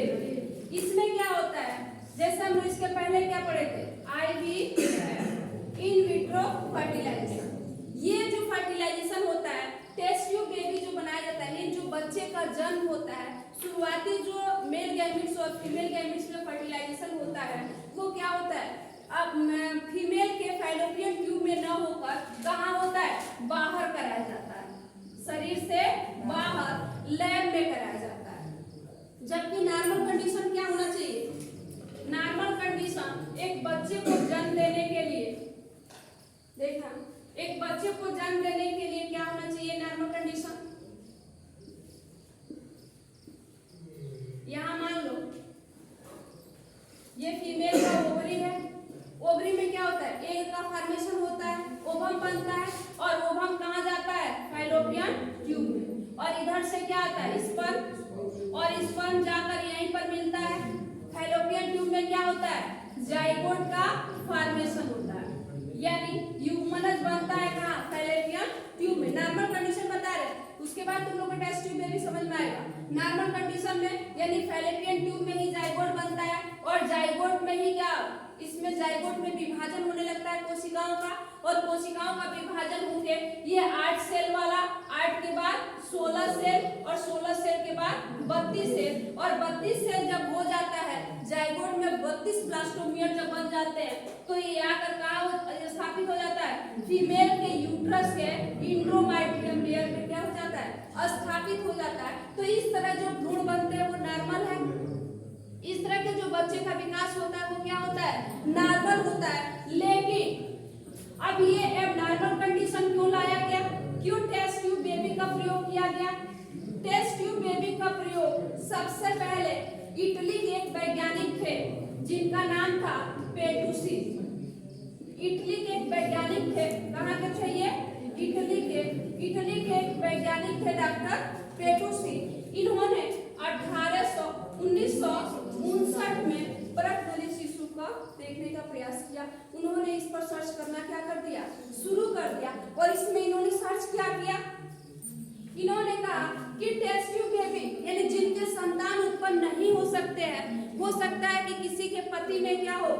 Baby. इसमें क्या होता है, जैसे हम इसके पहले क्या पढ़े थे, IVF इन विट्रो फर्टिलाइजेशन। ये जो फर्टिलाइजेशन होता है, टेस्ट ट्यूब बेबी जो बनाया जाता है, जो बच्चे का जन्म होता है, शुरुआती जो मेल गैमेट्स और फीमेल गैमेट्स में फर्टिलाइजेशन होता है, वो क्या होता है, अब फीमेल के फैलोपियन ट्यूब में न होकर कहाँ होता है, बाहर कराया जाता है, शरीर से बाहर लैब में कराया जाता है। जबकि नॉर्मल कंडीशन क्या होना चाहिए, नॉर्मल कंडीशन एक बच्चे को जन्म देने के लिए, देखा, एक बच्चे को जन्म देने के लिए क्या होना चाहिए नॉर्मल कंडीशन। यहां मान लो ये फीमेल का ओवरी है, ओवरी में क्या होता है, एग का फॉर्मेशन होता है, ओवम बनता है, और ओवम कहाँ जाता है, फैलोपियन ट्यूब में, और इधर से क्या आता है, स्पर्म, और स्पर्म जाकर यहीं पर मिलता है। फैलोपियन ट्यूब में क्या होता है, जाइगोट का फॉर्मेशन होता है, यानी ह्यूमनस बनता है कहाँ, फैलोपियन ट्यूब में। नॉर्मल कंडीशन बता रहे, उसके बाद तुम लोग को टेस्ट ट्यूब में भी समझ में आएगा। नॉर्मल कंडीशन में यानी फैलोपियन ट्यूब में ही जाइगोट बनता है, और जाइगोट में ही क्या, इसमें जाइगोट में विभाजन होने लगता है कोशिकाओं का, और कोशिकाओं का विभाजन होके ये 8 सेल वाला, 8 के बाद 16 सेल, और 16 सेल के बाद 32 सेल, और 32 सेल जब हो जाता है, जाइगोट में 32 ब्लास्टोमियर जब बन जाते हैं, तो ये आकर कहाँ स्थापित हो जाता है, फीमेल के यूट्रस के इंट्रोमाइट्रियम लेयर में क्या हो जाता है, स्थापित हो जाता है। तो इस तरह जो भ्रूण बनते हैं वो नॉर्मल है, इस तरह के जो बच्चे का विकास होता है वो क्या होता है, नॉर्मल होता है। लेकिन अब ये एबनॉर्मल कंडीशन क्यों लाया गया, क्यों टेस्ट ट्यूब बेबी का प्रयोग किया गया। टेस्ट ट्यूब बेबी का प्रयोग सबसे पहले इटली के एक वैज्ञानिक थे जिनका नाम था पेटूसी। इटली के एक वैज्ञानिक थे, कहाँ के थे ये, इटली के एक वैज्ञानिक थे डॉक्टर पेटूसी। इन्होंने 1959 में प्रगत शिशु का देखने का प्रयास किया। उन्होंने इस पर सर्च करना क्या कर दिया, शुरू कर दिया, और इसमें इन्होंने सर्च क्या किया, इन्होंने कहा कि टेस्ट ट्यूब बेबी यानी जिनके संतान उत्पन्न नहीं हो सकते हैं, हो सकता है कि किसी के पति में क्या हो,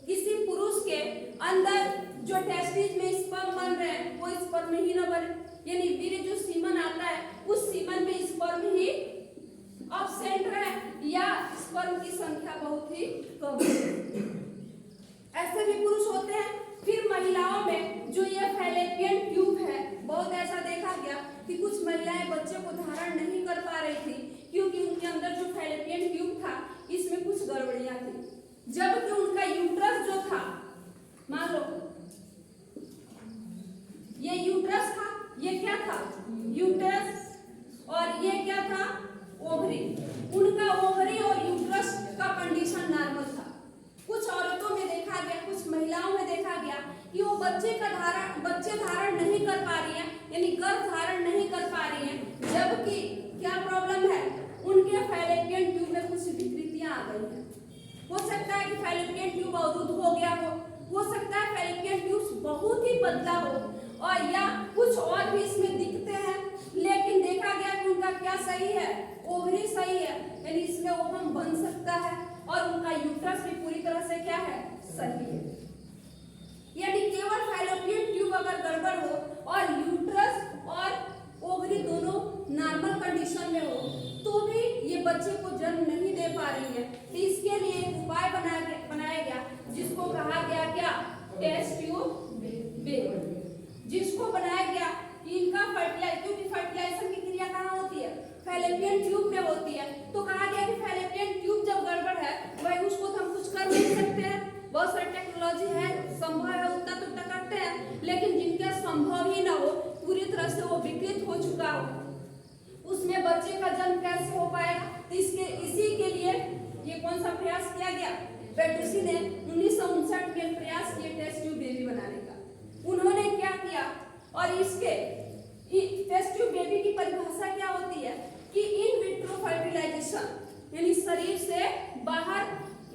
किसी पुरुष के अंदर जो टेस्टिस में स्पर्म बन रहे हैं वो स्पर्म ही न बने, यानी वीर्य जो सीमन आता है उस सीमन में स्पर्म ही एब्सेंट रहे, या स्पर्म की संख्या बहुत ही कम है। ऐसे भी पुरुष होते हैं। फिर महिलाओं में जो ये फैलोपियन ट्यूब है, बहुत ऐसा देखा गया कि कुछ महिलाएं बच्चे को धारण नहीं कर पा रही थी, क्योंकि उनके अंदर जो फैलोपियन ट्यूब था इसमें कुछ गड़बड़ियां थी। जबकि उनका यूट्रस जो था, मान लो ये यूट्रस था, ये क्या था, यूट्रस, और ये क्या था, ओवरी। उनका ओवरी और यूट्रस का कंडीशन नॉर्मल था। कुछ औरतों में देखा गया, कुछ महिलाओं में देखा गया कि वो बच्चे धारण नहीं कर पा रही है, यानी गर्भ धारण नहीं कर पा रही है। जबकि क्या प्रॉब्लम है, उनके फैलोपियन ट्यूब में कुछ विकृतियां आ गई हैं। हो सकता है कि फैलोपियन ट्यूब अवरुद्ध हो गया हो सकता है फैलोपियन ट्यूब बहुत ही पतला हो, और या कुछ और भी इसमें दिखते हैं। लेकिन देखा गया कि उनका क्या सही है, ओवरी सही है, यानी इसमें ओवम बन सकता है, और उनका यूट्रस भी पूरी तरह से क्या है, सही है। यानी केवल फैलोपियन ट्यूब अगर गड़बड़ हो और यूट्रस और ओवरी दोनों नॉर्मल कंडीशन में हो, तो भी ये बच्चे को जन्म नहीं दे पा रही है। तो इसके लिए एक उपाय बनाया गया जिसको कहा गया क्या, टेस्ट ट्यूब बेबी, जिसको बनाया गया कि इनका क्योंकि फर्टिलाइजेशन की क्रिया कहाँ होती है, फैलोपियन ट्यूब में होती है। तो कहा गया कि फैलोपियन ट्यूब जब गड़बड़ है वही उसको तो हम कुछ कर नहीं सकते हैं, बहुत सारी टेक्नोलॉजी है, संभव है उतना तो करते हैं, लेकिन जिनके संभव ही ना हो, पूरी तरह से वो विकृत हो चुका हो, उसमें बच्चे का जन्म कैसे हो पाएगा। तो इसी के लिए ये कौन सा प्रयास किया गया, पेटूसी ने 1959 में प्रयास किया टेस्ट ट्यूब बेबी बनाने का। उन्होंने क्या किया, और इसके टेस्ट ट्यूब बेबी की परिभाषा क्या होती है कि इन विट्रो फर्टिलाइजेशन, यानी शरीर से बाहर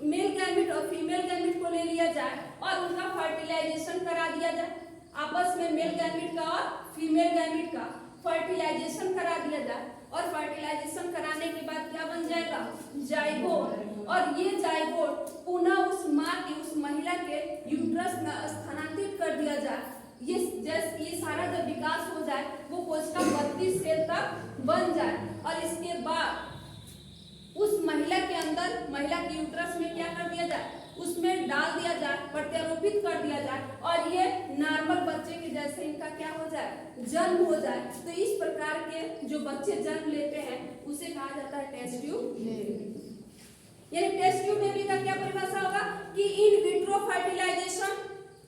मेल गैमेट और फीमेल गैमेट को ले लिया जाए और उनका फर्टिलाइजेशन करा दिया जाए, आपस में मेल गैमेट का और फीमेल गैमेट का फर्टिलाइजेशन करा दिया जाए, और फर्टिलाइजेशन कराने के बाद क्या बन जाएगा, बनेगा जाइगोट, और ये जाइगोट पुनः उस माँ की, उस महिला के यूट्रस में स्थानांतरित कर दिया जाए। ये सारा जब विकास हो जाए, वो कोशिका 32 सेल तक बन जाए, और इसके बाद उस महिला के अंदर, महिला के यूट्रस में क्या कर दिया जाए, उसमें डाल दिया जाए, प्रत्यारोपित कर दिया जाए, और ये नॉर्मल बच्चे के जैसे इनका क्या हो जाए, जन्म हो जाए। तो इस प्रकार के जो बच्चे जन्म लेते हैं उसे कहा जाता है टेस्ट ट्यूब बेबी। यानी टेस्ट ट्यूब बेबी का क्या परिभाषा होगा कि इन विट्रो फर्टिलाइजेशन,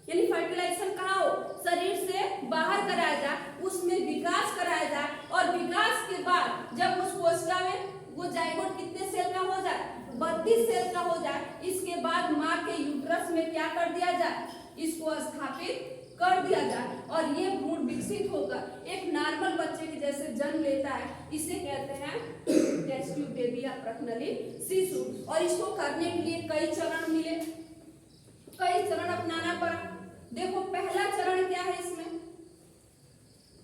यानी फर्टिलाइजेशन कहाँ हो, शरीर से बाहर कराया जाए, उसमें विकास कराया जाए, और विकास के बाद जब उस कोशिका में वो जाइगोट कितने सेल का हो जाए, 32 सेल का हो जाए, इसके बाद माँ के यूट्रस में क्या कर दिया जाए, इसको स्थापित कर दिया जाए, और ये भ्रूण विकसित होकर एक नॉर्मल बच्चे के जैसे जन्म लेता है। इसे कहते हैं टेस्ट ट्यूब बेबी या प्रखनली शिशु। और इसको करने के लिए कई चरण मिले, कई चरण अपनाना पड़ा। देखो पहला चरण क्या है, इसमें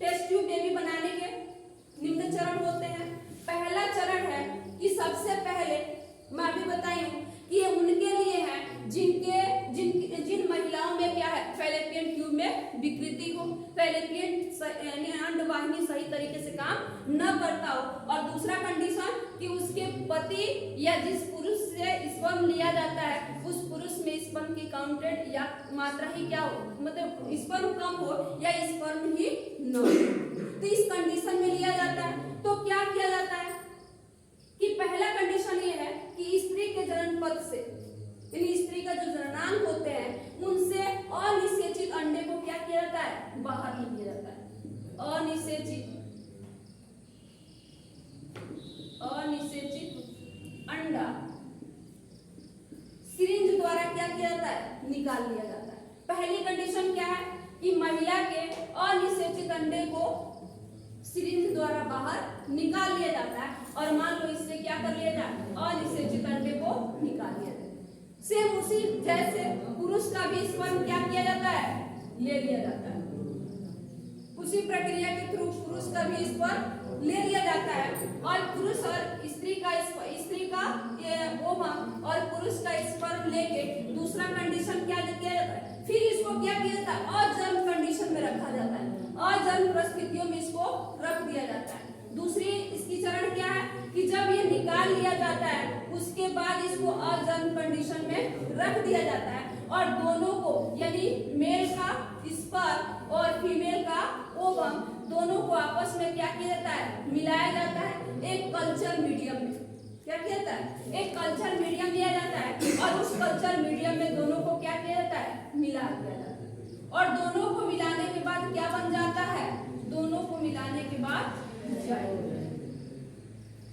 टेस्ट ट्यूब बेबी बनाने के निम्न चरण होते हैं। पहला चरण है कि सबसे पहले मैं भी बताई हूँ कि ये उनके लिए है जिन महिलाओं में क्या है, फैलोपियन ट्यूब में विकृति हो, फैलोपियन अंडवाहिनी सही तरीके से काम न करता हो, और दूसरा कंडीशन कि उसके पति या जिस पुरुष से स्पर्म लिया जाता है उस पुरुष में स्पर्म की काउंटेड या मात्रा ही क्या हो, मतलब स्पर्म कम हो या स्पर्म ही न हो, तो इस कंडीशन में लिया जाता है। तो क्या किया जाता है कि पहला कंडीशन ये है कि स्त्री के जनन पथ से, यानी स्त्री का जो जननांग होते हैं उनसे अनिषेचित अंडे को क्या किया जाता है, बाहर नहीं किया जाता है। अनिषेचित अंडा सिरिंज द्वारा क्या किया जाता है, निकाल लिया जाता है। पहली कंडीशन क्या है कि महिला के अनिषेचित अंडे को सिरिंज द्वारा बाहर निकाल लिया जाता है, और मान लो इससे क्या कर लिया जाए, अनिषेचित अंडे को निकाल लिया जाए। सेम उसी जैसे पुरुष का भी स्पर्म क्या किया जाता है, ले लिया जाता है। उसी प्रक्रिया के थ्रू पुरुष का भी स्पर्म ले लिया जाता है, और पुरुष और स्त्री का ओवम और पुरुष का स्पर्म लेके दूसरा कंडीशन क्या किया जाता है, फिर इसको क्या किया जाता है, अजन्म कंडीशन में रखा जाता है, अजन्म परिस्थितियों में इसको रख दिया जाता है। दूसरी इसकी चरण क्या है कि जब ये निकाल लिया जाता है उसके बाद इसको अजन्म कंडीशन में रख दिया जाता है, और दोनों को यानी मेल का स्पर्म और फीमेल का ओवम दोनों को आपस में क्या किया जाता है, मिलाया जाता है एक कल्चर मीडियम में। क्या किया जाता है, एक कल्चर मीडियम लिया जाता है, और उस कल्चर मीडियम में दोनों को क्या किया जाता है, मिला दिया जाता है, और दोनों को मिलाने के बाद क्या बन जाता है, दोनों को मिलाने के बाद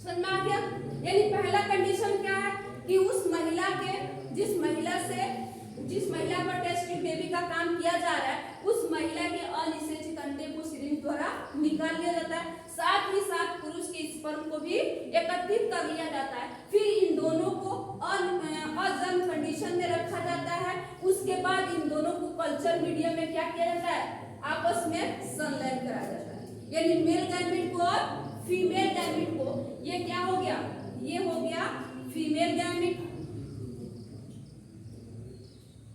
समझ में आ गया। यानी पहला कंडीशन क्या है कि उस महिला के जिस महिला पर टेस्ट ट्यूब बेबी का काम किया जा रहा है उस महिला के अनिषेचित अंडे को सिरिंज द्वारा निकाल लिया जाता है, साथ ही साथ पुरुष के स्पर्म को भी एकत्रित कर लिया जाता है। फिर इन दोनों को अजन्म कंडीशन में रखा जाता है। उसके बाद इन दोनों को कल्चर मीडियम में क्या किया जाता है, आपस में संलयन कराया जाता है। यानी मेल गैमेट को और फीमेल गैमेट को, ये क्या हो गया, ये हो गया फीमेल गैमेट,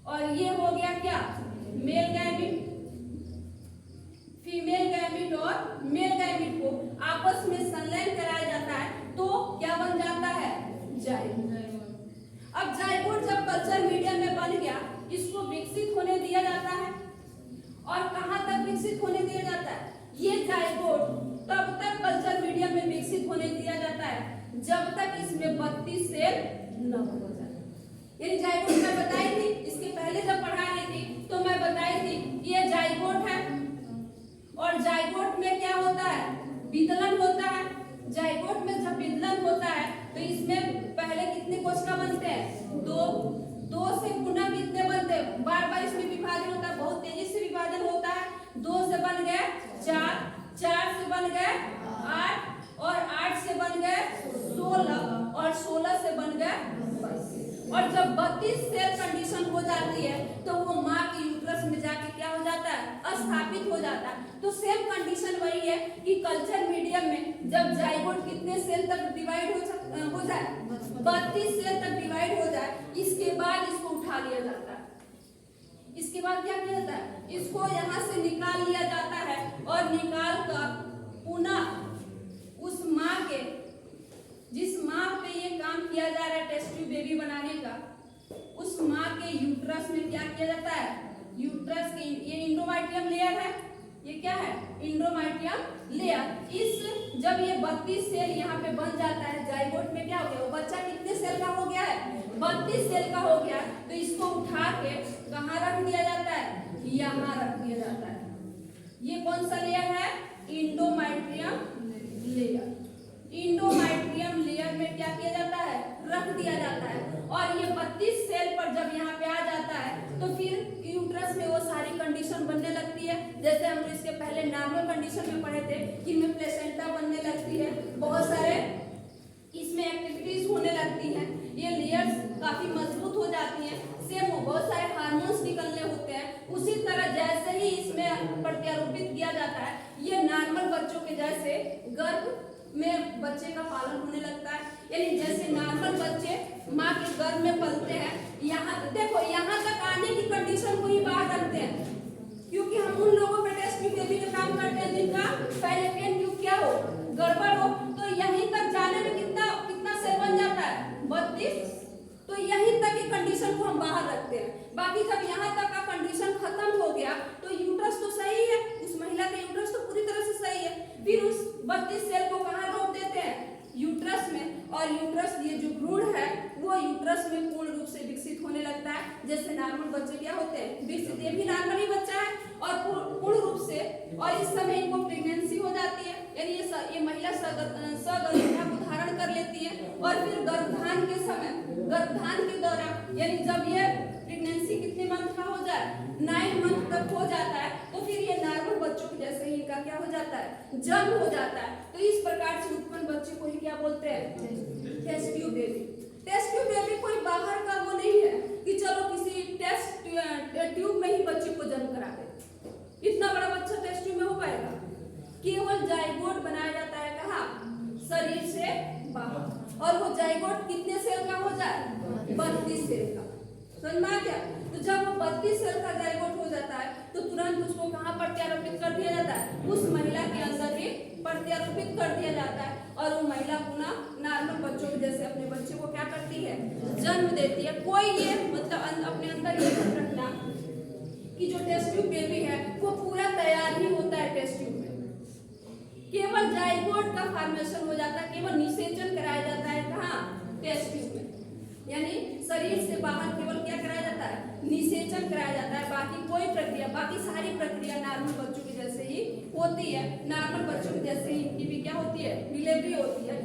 और ये हो गया क्या, मेल गैमेट। फीमेल गैमेट और मेल गैमेट को आपस में संलयन कराया जाता है तो क्या बन जाता है, जाइगोट। अब जाइगोट जब कल्चर मीडियम में बन गया, इसको विकसित होने दिया जाता है, और कहां तक विकसित होने दिया जाता है, ये जाइगोट तब तक कल्चर मीडियम में विकसित होने दिया जाता है जब तक इसमें 32 सेल न हो जाए। यानी जाइगोट मैं बताई थी, इसके पहले जब पढ़ा रही थी तो मैं बताई थी कि ये जाइगोट है, और जाइगोट में क्या होता है, विदलन होता है। जाइगोट में जब विदलन होता है तो इसमें पहले कितने कोशिका बनते हैं, दो से पुनः कितने बनते हैं, बार इसमें विभाजन होता है, बहुत तेजी से विभाजन होता है। 2 से बन गए 4 से बन गए 8, और 8 से बन गए 16, और 16 से बन गए 22। और जब 32 सेल कंडीशन हो जाती है तो वो माँ के यूट्रस में जाके क्या हो जाता है, स्थापित हो जाता है। तो सेम कंडीशन वही है कि कल्चर मीडियम में जब जाइगोट कितने सेल तक डिवाइड हो जाए, 32 सेल तक डिवाइड हो जाए, इसके बाद इसको उठा लिया जाता है। इसके बाद क्या किया जाता है, इसको यहाँ से निकाल लिया जाता है और निकाल कर पुनः उस माँ के, जिस माँ पे ये काम किया जा रहा है टेस्ट ट्यूब बेबी बनाने का, उस माँ के यूट्रस में क्या किया जाता है, यूट्रस के ये इंडोमेट्रियम लेयर है, ये क्या है, इंडोमेट्रियम लेयर। इस जब ये 32 सेल यहाँ पे बन जाता है, जाइगोट में क्या हो गया, वो बच्चा कितने सेल का हो गया है, 32 सेल का हो गया। तो इसको उठा के कहाँ रख दिया जाता है, यहाँ रख दिया जाता है। ये कौन सा लेयर है, इंडोमेट्रियम लेयर। इंडोमेट्रियम लेयर में क्या किया जाता है, रख दिया जाता है। और ये 32 सेल पर जब यहाँ पे आ जाता है तो फिर यूट्रस में वो सारी कंडीशन बनने लगती है, जैसे हम इसके पहले नॉर्मल कंडीशन में पढ़े थे कि इनमें प्लेसेंटा बनने लगती है, बहुत सारे इसमें एक्टिविटीज होने लगती हैं, ये लेयर्स काफी मजबूत हो जाती हैं, सेम बहुत सारे हार्मोन्स निकलने होते हैं। उसी तरह जैसे ही इसमें प्रत्यारोपित किया जाता है, ये नॉर्मल बच्चों के जैसे गर्भ में बच्चे का पालन होने लगता है। यानी जैसे नॉर्मल बच्चे माँ के गर्भ में पलते हैं, यहाँ देखो यहाँ तक आने की कंडीशन को ही बाहर रखते हैं, क्योंकि हम उन लोगों पे टेस्ट ट्यूब बेबी का काम करते हैं जिनका फैलोपियन ट्यूब क्या हो, गड़बड़ हो। तो यहीं तक जाने में कितना सेल बन जाता है, 32। तो यहीं तक की कंडीशन को हम बाहर रखते हैं। बाकी जब यहाँ तक का कंडीशन खत्म हो गया तो यूट्रस तो सही है, उस महिला का यूट्रस तो पूरी तरह से सही है, फिर उस 32 सेल को कहाँ रोक देते हैं, यूट्रस में। और यूट्रस ये जो भ्रूण है वो यूट्रस में पूर्ण रूप से विकसित होने लगता है। जैसे नॉर्मल बच्चे क्या होते हैं, विकसित, ये भी नॉर्मल ही बच्चा है और पूर्ण रूप से। और इस समय इनको प्रेगनेंसी हो जाती है, यानी ये महिला सगर्भा को धारण कर लेती है। और फिर गर्भधान के समय, गर्भधान के दौरान, यानी जब ये प्रेगनेंसी कितने मंथ का हो जाए, 9 मंथ तक हो जाता है, तो फिर ये नॉर्मल बच्चों के जैसे ही इनका क्या हो जाता है, जन्म हो जाता है। तो इस प्रकार से उत्पन्न बच्चे को ही क्या बोलते हैं, test tube baby. Test tube baby कोई बाहर का वो नहीं है कि चलो किसी टेस्ट ट्यूब में ही बच्चे को जन्म करा दे। इतना बड़ा बच्चा टेस्ट ट्यूब में हो पाएगा? केवल जाइगोट बनाया जाता है कहाँ, शरीर से बाहर। और वो जाइगोट कितने सेल का हो जाए, 32 सेल का। समझ में आ गया? तो जब वो 32 सेल का जाइगोट हो जाता है तो तुरंत उसको कहाँ प्रत्यारोपित कर दिया जाता है, उस महिला के अंदर ही प्रत्यारोपित कर दिया जाता है। और वो महिला पुनः नॉर्मल बच्चों के जैसे अपने बच्चे को क्या करती है, जन्म देती है। कोई ये मतलब अपने अंदर ये मत रखना कि जो टेस्ट ट्यूब बेबी है वो पूरा तैयार ही होता है टेस्ट ट्यूब में। केवल जाइगोट का फॉर्मेशन हो जाता है, केवल निषेचन कराया जाता है कहाँ, टेस्ट ट्यूब में। यानी शरीर से बाहर केवल क्या कराया जाता है, निषेचन कराया जाता है। बाकी कोई प्रक्रिया, बाकी सारी प्रक्रिया नॉर्मल बच्चों के जैसे ही होती है। नॉर्मल बच्चों के जैसे ही इनकी भी क्या होती है, डिलीवरी होती है।